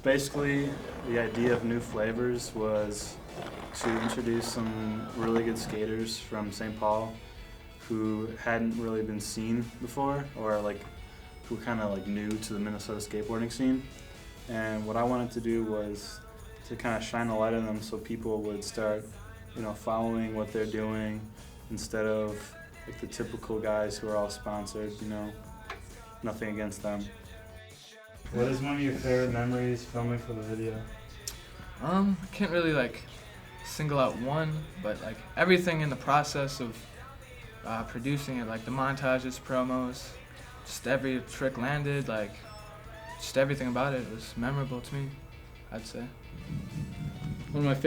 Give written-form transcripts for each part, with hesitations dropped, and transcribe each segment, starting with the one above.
Basically, the idea of new flavors was to introduce some really good skaters from St. Paul who hadn't really been seen before, or like who kind of like new to the Minnesota skateboarding scene. And what I wanted to do was to kind of shine a light on them so people would start, following what they're doing instead of like the typical guys who are all sponsored, nothing against them. What is one of your favorite memories filming for the video? I can't really single out one, but everything in the process of producing it, the montages, promos, just every trick landed, just everything about it was memorable to me, I'd say. One of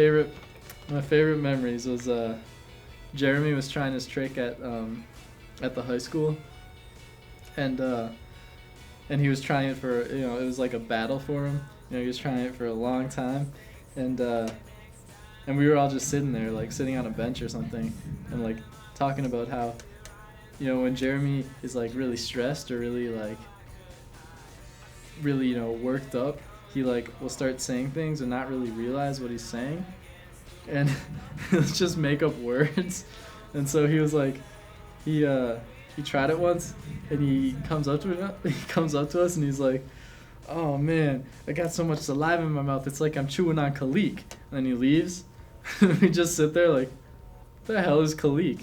my favorite memories was Jeremy was trying his trick at the high school, and he was trying it for, it was like a battle for him. He was trying it for a long time, and we were all just sitting there, sitting on a bench or something, and talking about how, when Jeremy is really stressed or really worked up, he will start saying things and not really realize what he's saying, and he'll just make up words. And so he was he tried it once, and he comes up to us and he's like, "Oh man, I got so much saliva in my mouth, it's like I'm chewing on Kalik." And then he leaves. We just sit there what the hell is Kalik?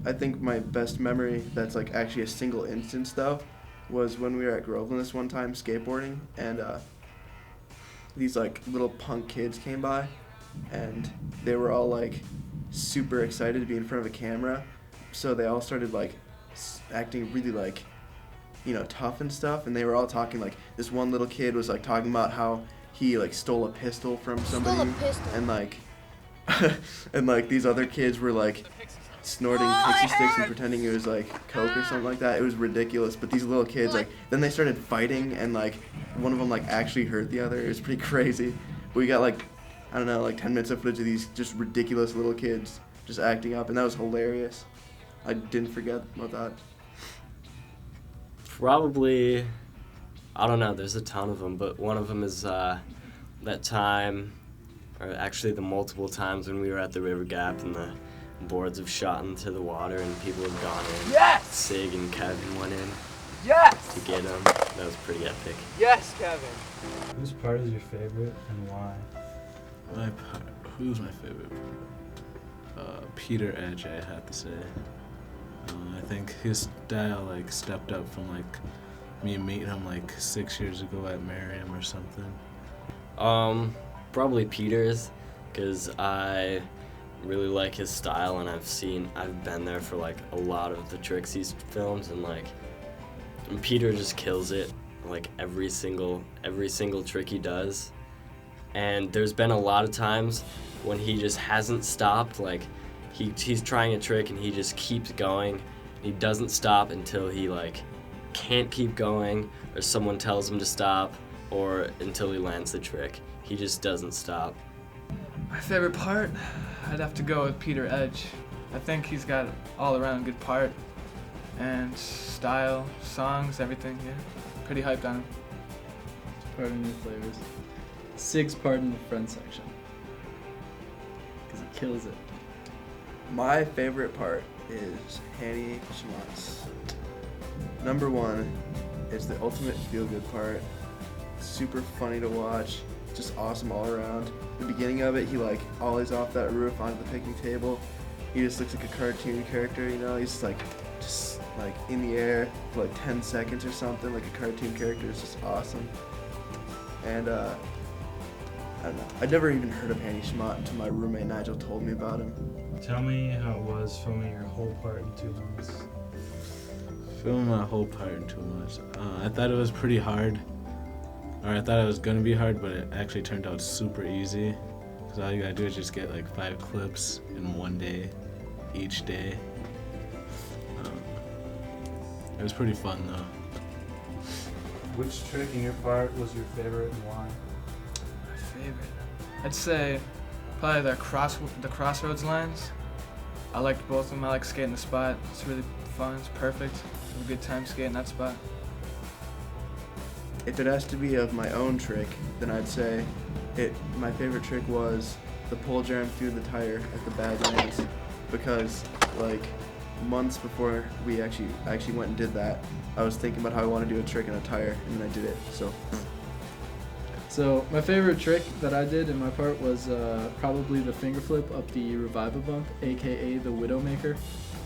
I think my best memory that's actually a single instance though was when we were at Groveland this one time skateboarding, and these little punk kids came by, and they were all super excited to be in front of a camera, so they all started acting really tough and stuff, and they were all talking this one little kid was talking about how he stole a pistol from somebody, and these other kids were snorting pixie sticks and pretending it was coke or something like that. It was ridiculous. But these little kids then they started fighting, and one of them actually hurt the other. It was pretty crazy. But we got 10 minutes of footage of these just ridiculous little kids just acting up, and that was hilarious. I didn't forget about that. Probably, I don't know, there's a ton of them, but one of them is that time, or actually the multiple times when we were at the River Gap and the boards have shot into the water and people have gone in. Yes! Sig and Kevin went in Yes! to get them. That was pretty epic. Yes, Kevin. Whose part is your favorite and why? Who's my favorite part? Peter Edge, I have to say. I think his style stepped up from me meeting him 6 years ago at Merriam or something. Probably Peter's, because I really like his style, and I've been there for a lot of the tricks he's filmed, and Peter just kills it every single trick he does. And there's been a lot of times when he just hasn't stopped, he's trying a trick and he just keeps going. He doesn't stop until he can't keep going, or someone tells him to stop, or until he lands the trick. He just doesn't stop. My favorite part, I'd have to go with Peter Edge. I think he's got an all-around good part, and style, songs, everything, yeah. Pretty hyped on him. Part of new flavors. Sig's part in the front section, because he kills it. My favorite part is Hanny Schmatz. Number one is the ultimate feel-good part. Super funny to watch, just awesome all around. The beginning of it, he ollies off that roof onto the picnic table. He just looks like a cartoon character, he's just in the air for 10 seconds or something, like a cartoon character. It's just awesome. And I don't know, I'd never even heard of Hanny Schmatt until my roommate Nigel told me about him. Tell me how it was filming your whole part in 2 months. Filming my whole part in 2 months. I thought it was pretty hard. Or I thought it was gonna be hard, but it actually turned out super easy. Cause all you gotta do is just get 5 clips in one day, each day. It was pretty fun though. Which trick in your part was your favorite and why? My favorite, I'd say probably the crossroads lines. I liked both of them. I like skating the spot. It's really fun. It's perfect. Have a good time skating that spot. if it has to be of my own trick, then I'd say my favorite trick was the pole jam through the tire at the Badlands, because like months before we actually went and did that, I was thinking about how I want to do a trick in a tire, and then I did it. So my favorite trick that I did in my part was probably the finger flip up the Reviva bump, aka the Widowmaker,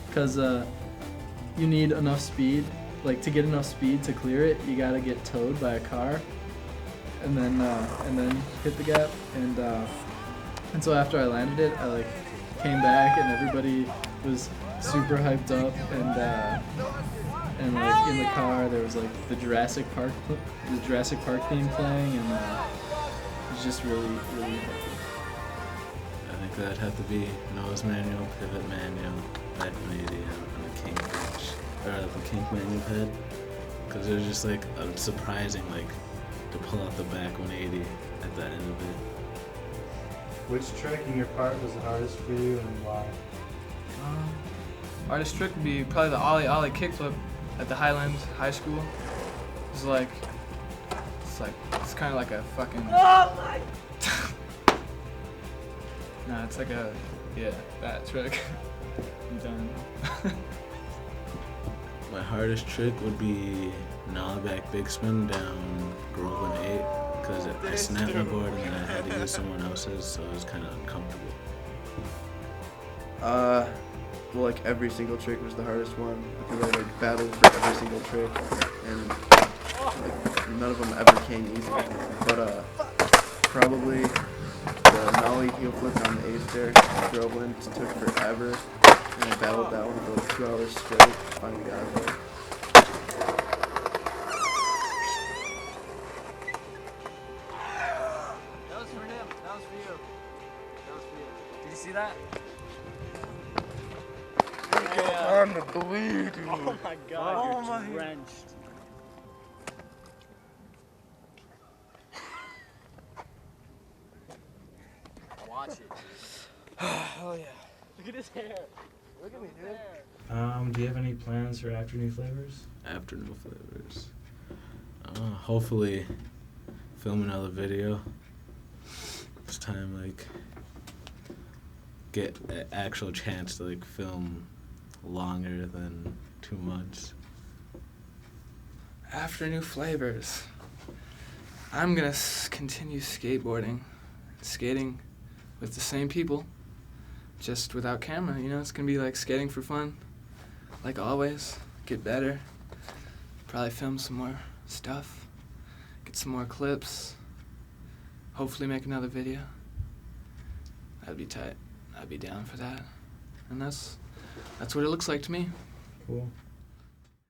because you need enough speed. Like to get enough speed to clear it, you gotta get towed by a car, and then hit the gap. And so after I landed it, I like came back and everybody was super hyped up, and like in the car there was like the Jurassic Park theme playing, and it was just really happy. I think that'd have to be nose manual, pivot manual, back 180 on the King bench, or the King manual pad, because it was just like a surprising like to pull out the back 180 at the end of it. Which trick in your part was the hardest for you and why? Hardest trick would be probably the ollie kickflip at the Highlands High School. It's kind of like a fucking. Oh my! Nah, it's like that trick. I'm done. My hardest trick would be nollie back big spin down Groveland 8, because I snapped my board and then I had to use someone else's, so it was kind of uncomfortable. Well, like every single trick was the hardest one, because I like battled for every single trick, and like none of them ever came easy. But probably the nollie heel flip on the 8th there at Groveland took forever, and I battled that one for like 2 hours straight. Finally got it there. That was for him. That was for you. That was for you. Did you see that? Time to bleed. Oh my god, you're drenched. Watch it. Oh yeah. Look at his hair. Look at me, dude. Do you have any plans for After New Flavors? After New Flavors. Hopefully film another video. This time like get an actual chance to like film longer than 2 months. After New Flavors, I'm gonna continue skateboarding, skating with the same people, just without camera. You know, it's gonna be like skating for fun, like always. Get better, probably film some more stuff, get some more clips, hopefully make another video. That'd be tight. I'd be down for that. And that's what it looks like to me. Cool.